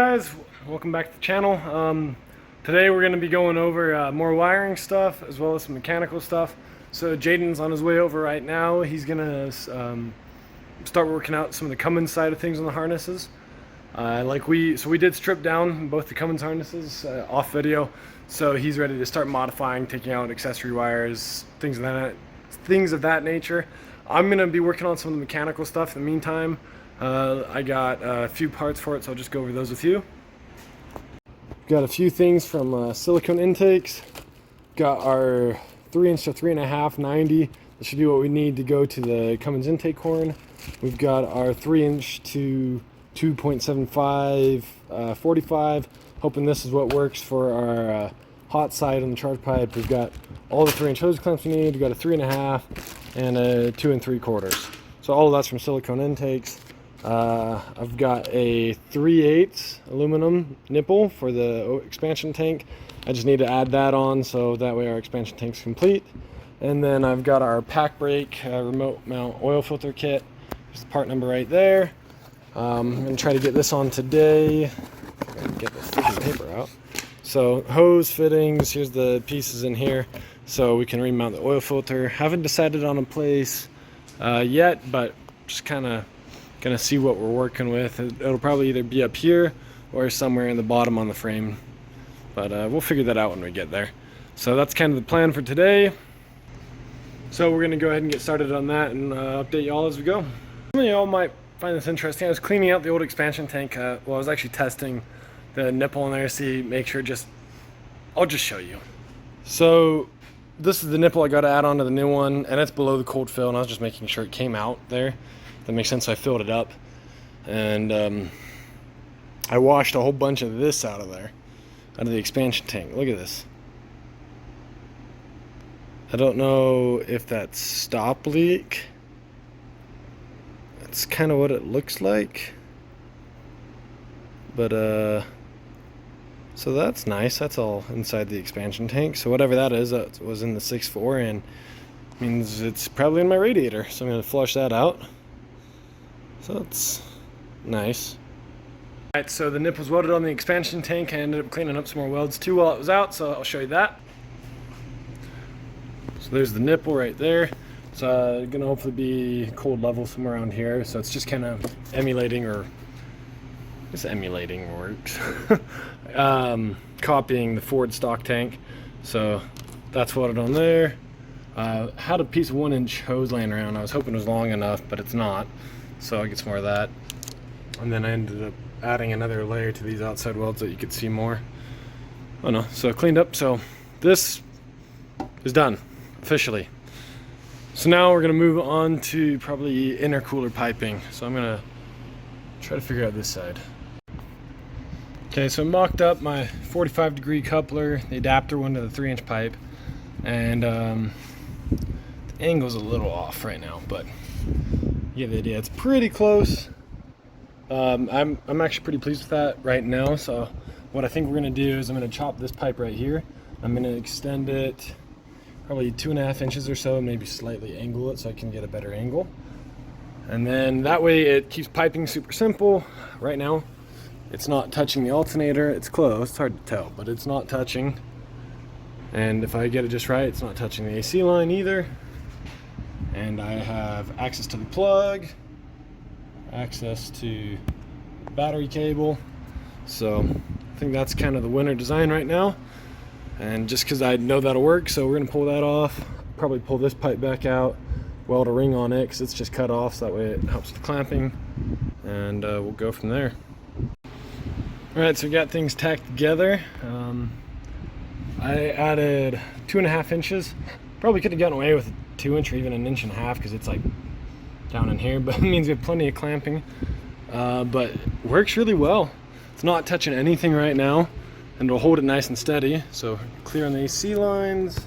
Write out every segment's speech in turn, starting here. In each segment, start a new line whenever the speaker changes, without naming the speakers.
guys, welcome back to the channel. Today we're going to be going over more wiring stuff as well as some mechanical stuff. So Jaden's on his way over right now. He's going to start working out some of the Cummins side of things on the harnesses. We did strip down both the Cummins harnesses off video, so he's ready to start modifying, taking out accessory wires, things of that nature. I'm going to be working on some of the mechanical stuff in the meantime. I got a few parts for it, so I'll just go over those with you. Got a few things from silicone intakes. Got our 3" to 3.5 90. That should be what we need to go to the Cummins intake horn. We've got our 3" to 2.75 45. Hoping this is what works for our hot side on the charge pipe. We've got all the 3" hose clamps we need. We've got a 3.5 and a 2 3/4. So all of that's from silicone intakes. I've got a 3/8 aluminum nipple for the expansion tank. I just need to add that on so that way our expansion tank's complete. And then I've got our Pac-Brake remote mount oil filter kit. There's the part number right there. I'm going to try to get this on today. Get the freaking paper out. So hose fittings, here's the pieces in here so we can remount the oil filter. Haven't decided on a place yet, but just kind of gonna see what we're working with. It'll probably either be up here or somewhere in the bottom on the frame, but we'll figure that out when we get there. So that's kind of the plan for today. So we're gonna go ahead and get started on that and update y'all as we go. Some of y'all might find this interesting. I was cleaning out the old expansion tank. I was actually testing the nipple in there to make sure. I'll just show you. So this is the nipple I got to add on to the new one, and it's below the cold fill, and I was just making sure it came out there. That makes sense. So I filled it up, and I washed a whole bunch of this out of there, out of the expansion tank. Look at this. I don't know if that's stop leak. That's kind of what it looks like, but so that's nice. That's all inside the expansion tank. So whatever that is, that was in the 6.4 and means it's probably in my radiator. So I'm going to flush that out. So it's nice. Alright, so the nip was welded on the expansion tank. I ended up cleaning up some more welds too while it was out, so I'll show you that. So there's the nipple right there. It's gonna hopefully be cold level somewhere around here. So it's just kind of emulating, or it's emulating works. Copying the Ford stock tank. So that's welded on there. Had a piece of 1" hose laying around. I was hoping it was long enough, but it's not. So I'll get some more of that. And then I ended up adding another layer to these outside welds so that you could see more. Oh no, so cleaned up. So this is done, officially. So now we're gonna move on to probably intercooler piping. So I'm gonna try to figure out this side. Okay, so I mocked up my 45-degree coupler, the adapter one to the 3" pipe, and the angle's a little off right now, but you get the idea. It's pretty close. I'm actually pretty pleased with that right now. So what I think we're gonna do is I'm gonna chop this pipe right here. I'm gonna extend it probably 2.5 inches or so, maybe slightly angle it so I can get a better angle. And then that way it keeps piping super simple. Right now, it's not touching the alternator. It's close, it's hard to tell, but it's not touching. And if I get it just right, it's not touching the AC line either. And I have access to the plug, access to battery cable. So I think that's kind of the winner design right now. And just because I know that'll work, so we're gonna pull that off. Probably pull this pipe back out, weld a ring on it because it's just cut off, so that way it helps with clamping. And we'll go from there. Alright, so we got things tacked together. I added 2.5 inches. Probably could have gotten away with 2" or even 1.5 inches because it's like down in here, but it means we have plenty of clamping. But works really well. It's not touching anything right now, and it'll hold it nice and steady. So clear on the AC lines,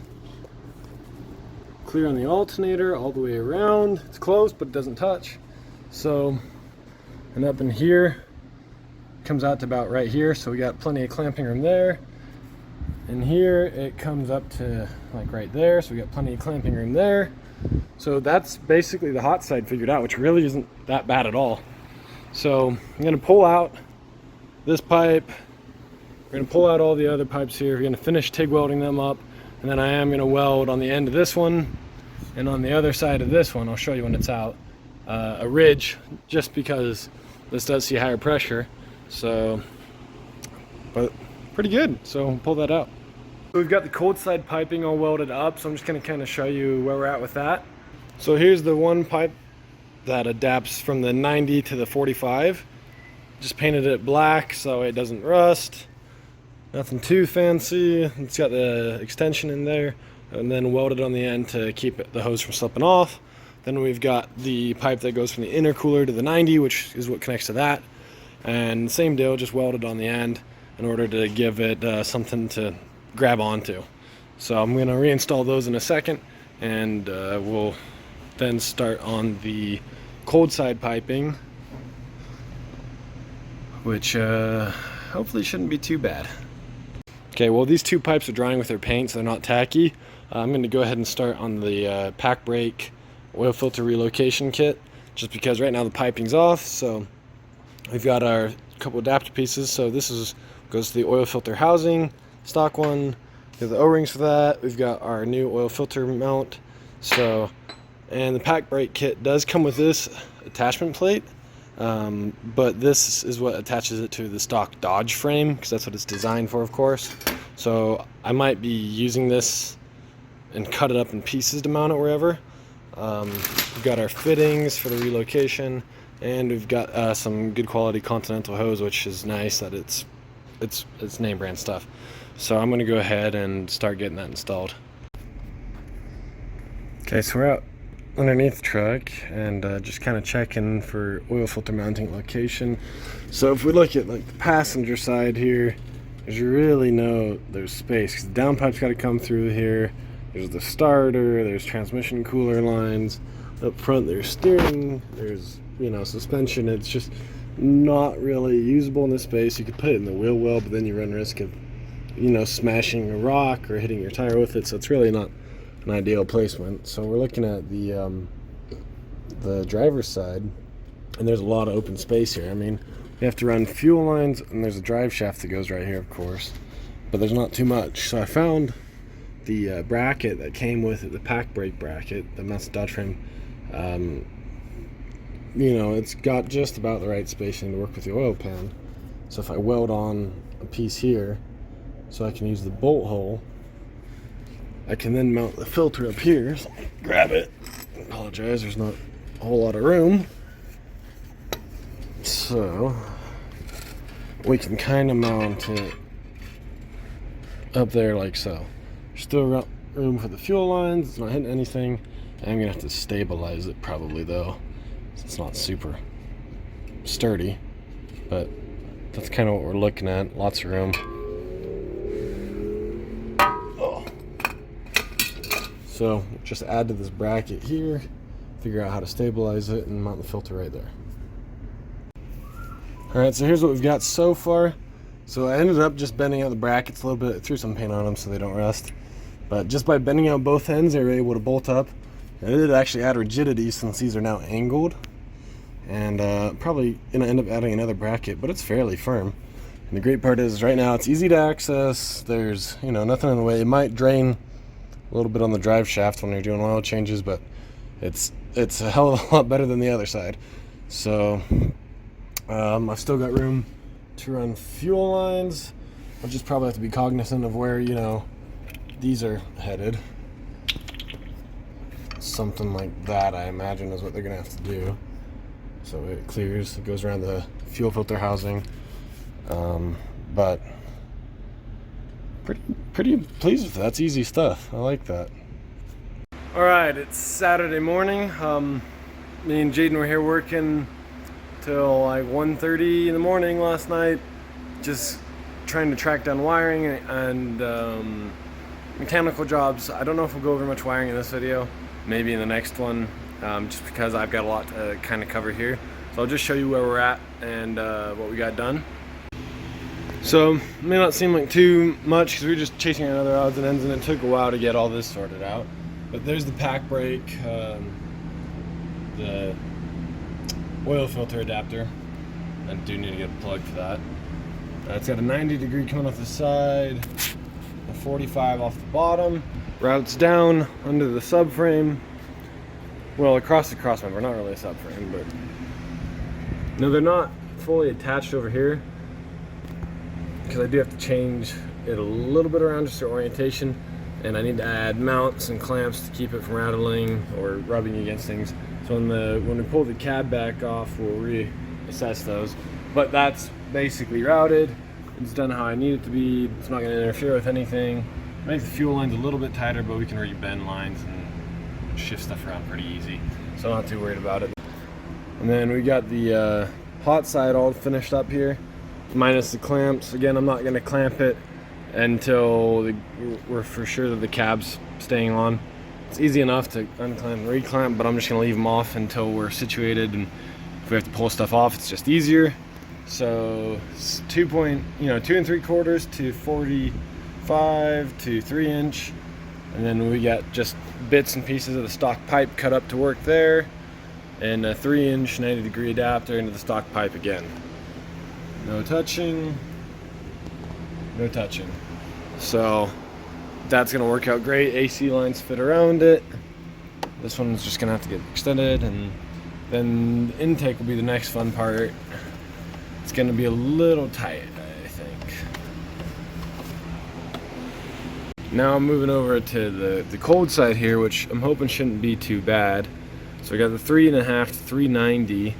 clear on the alternator all the way around. It's close, but it doesn't touch. So, and up in here, comes out to about right here. So we got plenty of clamping room there. And here it comes up to like right there, so we got plenty of clamping room there. So that's basically the hot side figured out, which really isn't that bad at all. So I'm going to pull out this pipe. We're gonna pull out all the other pipes here. We're gonna finish TIG welding them up, and then I am gonna weld on the end of this one, and on the other side of this one, I'll show you when it's out, a ridge, just because this does see higher pressure. So, but pretty good. So we'll pull that out. So we've got the cold side piping all welded up, so I'm just gonna kind of show you where we're at with that. So here's the one pipe that adapts from the 90 to the 45. Just painted it black so it doesn't rust. Nothing too fancy. It's got the extension in there, and then welded on the end to keep the hose from slipping off. Then we've got the pipe that goes from the intercooler to the 90, which is what connects to that. And same deal, just welded on the end in order to give it something to grab onto. So I'm going to reinstall those in a second, and we'll then start on the cold side piping, which hopefully shouldn't be too bad. Okay, well, these two pipes are drying with their paint, so they're not tacky. I'm going to go ahead and start on the Pac-Brake oil filter relocation kit, just because right now the piping's off. So we've got our couple adapter pieces. So this goes to the oil filter housing, stock one. We have the O-rings for that. We've got our new oil filter mount. So, and the Pac-Brake kit does come with this attachment plate. But this is what attaches it to the stock Dodge frame, because that's what it's designed for, of course. So I might be using this and cut it up in pieces to mount it wherever. We've got our fittings for the relocation, and we've got some good quality Continental hose, which is nice that it's name brand stuff. So I'm going to go ahead and start getting that installed. Okay, so we're out underneath the truck and just kind of checking for oil filter mounting location. So if we look at like the passenger side here, there's really there's space, because the downpipe's got to come through here. There's the starter, there's transmission cooler lines up front, there's steering, there's suspension. It's just not really usable in this space. You could put it in the wheel well, but then you run risk of smashing a rock or hitting your tire with it. So it's really not an ideal placement. So we're looking at the driver's side, and there's a lot of open space here. I mean, we have to run fuel lines, and there's a drive shaft that goes right here, of course, but there's not too much. So I found the bracket that came with it, the Pac-Brake bracket that mounts the Dodge frame. It's got just about the right spacing to work with the oil pan. So if I weld on a piece here, so I can use the bolt hole, I can then mount the filter up here. So grab it. I apologize, there's not a whole lot of room. So we can kind of mount it up there like so. Still room for the fuel lines. It's not hitting anything. I'm gonna have to stabilize it probably though. It's not super sturdy, but that's kind of what we're looking at. Lots of room. So just add to this bracket here, figure out how to stabilize it, and mount the filter right there. Alright, so here's what we've got so far. So I ended up just bending out the brackets a little bit, threw some paint on them so they don't rust. But just by bending out both ends, they were able to bolt up. And it did actually add rigidity since these are now angled. And probably going to end up adding another bracket, but it's fairly firm. And the great part is right now it's easy to access. There's nothing in the way. It might drain a little bit on the drive shaft when you're doing oil changes, but it's a hell of a lot better than the other side. So I've still got room to run fuel lines. I'll just probably have to be cognizant of where these are headed. Something like that, I imagine, is what they're gonna have to do. So it clears, it goes around the fuel filter housing. But pretty pleased with that. That's easy stuff. I like that. All right, it's Saturday morning. Me and Jaden were here working till like 1:30 in the morning last night, just trying to track down wiring and mechanical jobs. I don't know if we'll go over much wiring in this video, maybe in the next one, just because I've got a lot to kind of cover here. So I'll just show you where we're at and what we got done. So it may not seem like too much because we were just chasing around other odds and ends, and it took a while to get all this sorted out. But there's the Pac-Brake, the oil filter adapter. I do need to get a plug for that. It's got a 90 degree coming off the side, a 45 off the bottom, routes down under the subframe. Well, across the cross member, not really a subframe, but no, they're not fully attached over here because I do have to change it a little bit around just for orientation, and I need to add mounts and clamps to keep it from rattling or rubbing against things. So when we pull the cab back off, we'll reassess those. But that's basically routed. It's done how I need it to be. It's not going to interfere with anything. Make the fuel lines a little bit tighter, but we can re-bend lines and shift stuff around pretty easy. So I'm not too worried about it. And then we got the hot side all finished up here, minus the clamps. Again, I'm not going to clamp it until we're for sure that the cab's staying on. It's easy enough to unclamp and reclamp, but I'm just going to leave them off until we're situated, and if we have to pull stuff off, it's just easier. So it's 2 3/4 to 45 to 3 inch, and then we got just bits and pieces of the stock pipe cut up to work there, and a 3 inch 90 degree adapter into the stock pipe again. No touching, no touching. So that's gonna work out great. AC lines fit around it. This one's just gonna have to get extended, and then the intake will be the next fun part. It's gonna be a little tight, I think. Now I'm moving over to the cold side here, which I'm hoping shouldn't be too bad. So we got the 3.5 to 390,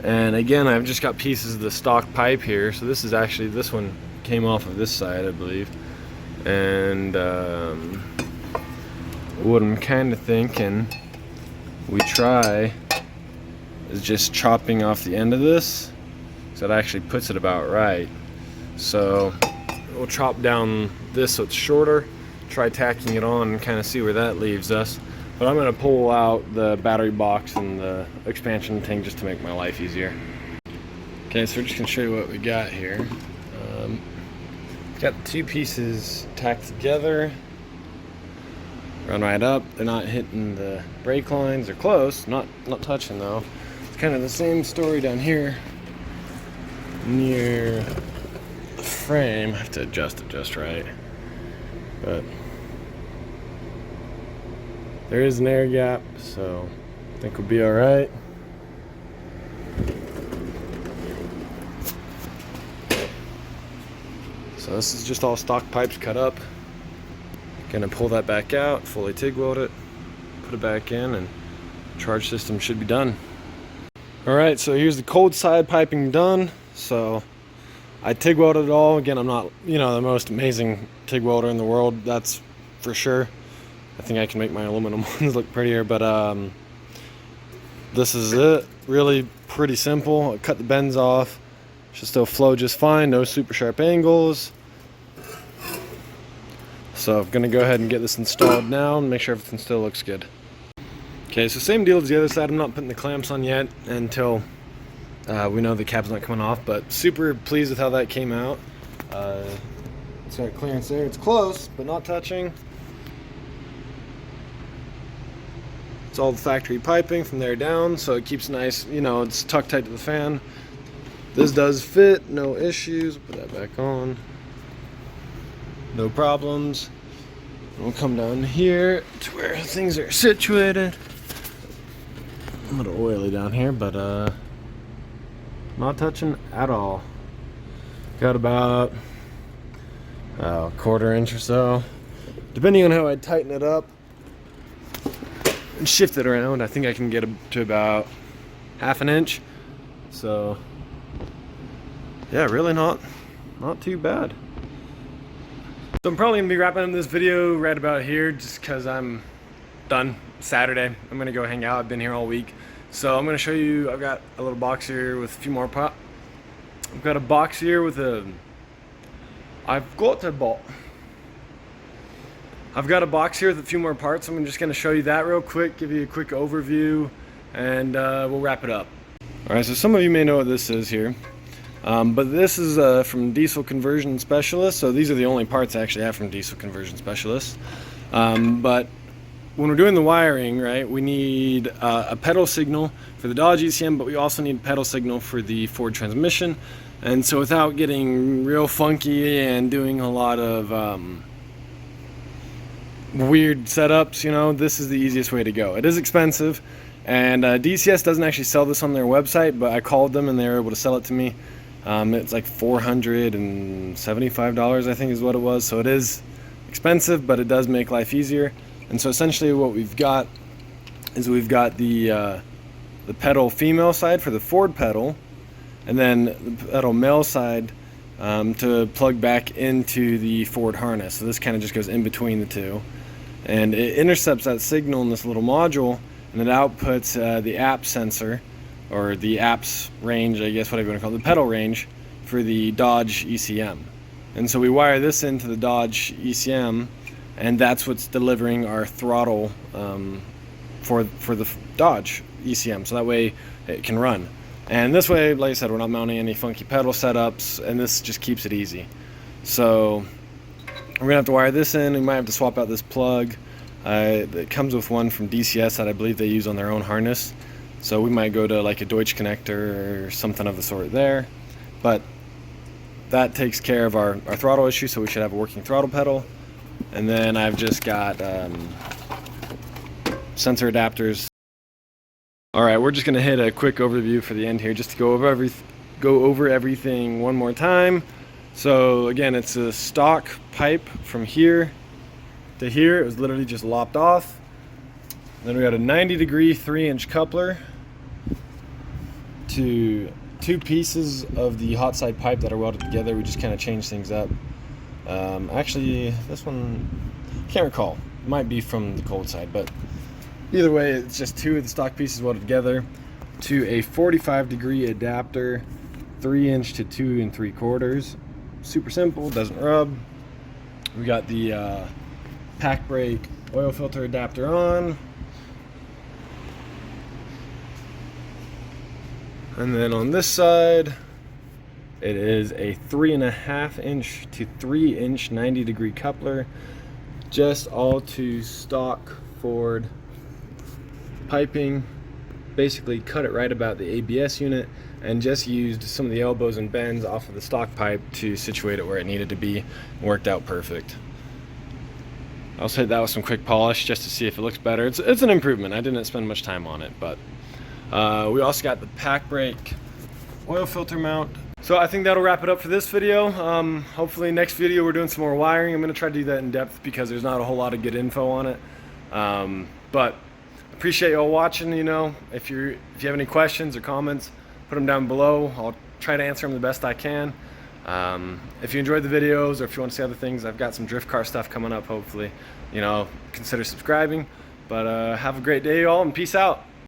and again, I've just got pieces of the stock pipe here. So this one came off of this side, I believe. And what I'm kind of thinking we try is just chopping off the end of this, so it actually puts it about right. So we'll chop down this so it's shorter, try tacking it on and kind of see where that leaves us. But I'm going to pull out the battery box and the expansion tank just to make my life easier. Okay, so we're just going to show you what we got here. Got the two pieces tacked together, run right up. They're not hitting the brake lines. They're close, not touching though. It's kind of the same story down here near the frame. I have to adjust it just right, but there is an air gap, so I think we'll be all right. So this is just all stock pipes cut up. Gonna pull that back out, fully TIG weld it, put it back in, and charge system should be done. All right, so here's the cold side piping done. So I TIG welded it all. Again, I'm not, the most amazing TIG welder in the world, that's for sure. I think I can make my aluminum ones look prettier, but this is it. Really pretty simple. I cut the bends off. Should still flow just fine, no super sharp angles. So I'm gonna go ahead and get this installed now and make sure everything still looks good. Okay, so same deal as the other side. I'm not putting the clamps on yet until we know the cab's not coming off, but super pleased with how that came out. It's got clearance there. It's close, but not touching. It's all the factory piping from there down, so it keeps nice, it's tucked tight to the fan. This does fit, no issues. Put that back on. No problems. We'll come down here to where things are situated. A little oily down here, but not touching at all. Got about a quarter inch or so. Depending on how I tighten it up and shift it around, I think I can get to about half an inch. So yeah, really not too bad. So I'm probably gonna be wrapping up this video right about here, just because I'm done. Saturday, I'm gonna go hang out. I've been here all week, so I'm gonna show you. I've got a little box here with a few more I've got a box here with a. I've got a box here with a few more parts. I'm just gonna show you that real quick, give you a quick overview, and we'll wrap it up. All right, so some of you may know what this is here. But this is from Diesel Conversion Specialist, so these are the only parts I actually have from Diesel Conversion Specialist. But when we're doing the wiring, right, we need a pedal signal for the Dodge ECM, but we also need pedal signal for the Ford transmission. And so without getting real funky and doing a lot of weird setups, you know, this is the easiest way to go. It is expensive, and DCS doesn't actually sell this on their website, but I called them and they were able to sell it to me. It's like $475, I think is what it was. So it is expensive, but it does make life easier. And so essentially what we've got is we've got the pedal female side for the Ford pedal, and then the pedal male side to plug back into the Ford harness. So this kind of just goes in between the two, and it intercepts that signal in this little module, and it outputs the app sensor, or the apps range, I guess, whatever you want to call it, the pedal range for the Dodge ECM. And so we wire this into the Dodge ECM, and that's what's delivering our throttle for the Dodge ECM, so that way it can run. And this way, like I said, we're not mounting any funky pedal setups, and this just keeps it easy. So we're gonna have to wire this in. We might have to swap out this plug. It comes with one from DCS that I believe they use on their own harness. So we might go to like a Deutsch connector or something of the sort there. But that takes care of our throttle issue, so we should have a working throttle pedal. And then I've just got sensor adapters. Alright, we're just going to hit a quick overview for the end here, just to go over everything one more time. So again, it's a stock pipe from here to here. It was literally just lopped off. Then we got a 90-degree 3-inch coupler to two pieces of the hot side pipe that are welded together. We just kind of changed things up. Actually, this one, I can't recall. It might be from the cold side, but either way, it's just two of the stock pieces welded together to a 45-degree adapter, 3-inch to 2 3/4. Super simple, doesn't rub. We got the Pac-Brake oil filter adapter on. And then on this side, it is a 3.5-inch to 3-inch 90-degree coupler, just all to stock Ford piping. Basically cut it right about the ABS unit and just used some of the elbows and bends off of the stock pipe to situate it where it needed to be. Worked out perfect. I'll hit that with some quick polish just to see if it looks better. It's an improvement. I didn't spend much time on it, but we also got the Pac-Brake oil filter mount. So I think that'll wrap it up for this video. Hopefully next video we're doing some more wiring. I'm going to try to do that in depth because there's not a whole lot of good info on it. But appreciate y'all watching. You know, if you have any questions or comments, put them down below. I'll try to answer them the best I can. If you enjoyed the videos, or if you want to see other things, I've got some drift car stuff coming up. Hopefully, you know, consider subscribing. But have a great day, y'all, and peace out.